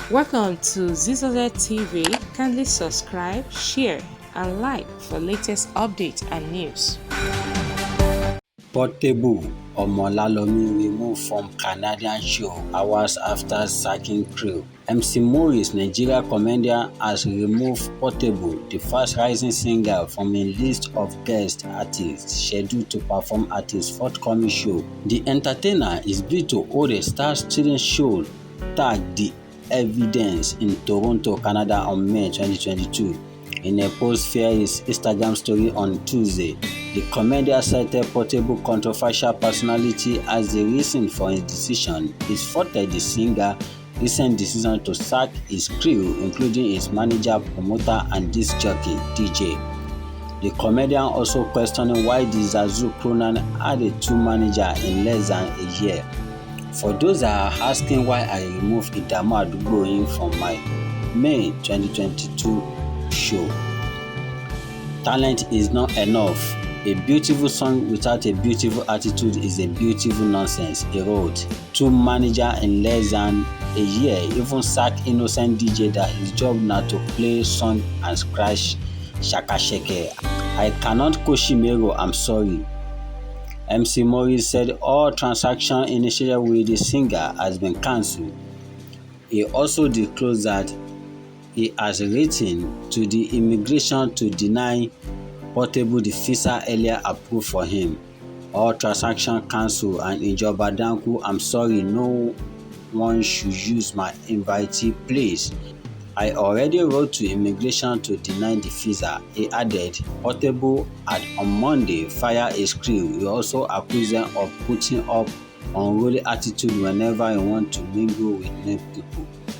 Welcome to Zisodel TV. Kindly subscribe, share, and like for latest updates and news. Portable Omolalomi removed from Canadian show hours after sacking crew. MC Morris, Nigeria comedian, has removed Portable, the fast-rising singer, from a list of guest artists scheduled to perform at his forthcoming show. The entertainer is billed to hold a star-student show tagged The Evidence in Toronto, Canada on May 2022. In a post via his Instagram story on Tuesday, the comedian cited Portable's controversial personality as the reason for his decision. He faulted the singer's recent decision to sack his crew, including his manager, promoter, and disc jockey, DJ. The comedian also questioned why the Zazu Cronan had a two manager in less than a year. For those that are asking why I removed Idamu Adugboyin from my May 2022 show, talent is not enough. A beautiful song without a beautiful attitude is a beautiful nonsense, he wrote. Two manager in less than a year even sack innocent DJ that his job now to play song and scratch shaka shake. I cannot Koshimero, I'm sorry. MC Morris said all transaction initiated with the singer has been cancelled. He also disclosed that he has written to the immigration to deny Portable the visa earlier approved for him. All transaction cancelled, and Ijoba Danku, I'm sorry, no one should use my invitee, please. I already wrote to immigration to deny the visa, he added. Portable had on Monday fired his crew. He also accused them of putting up unruly attitude whenever he wants to mingle with new people.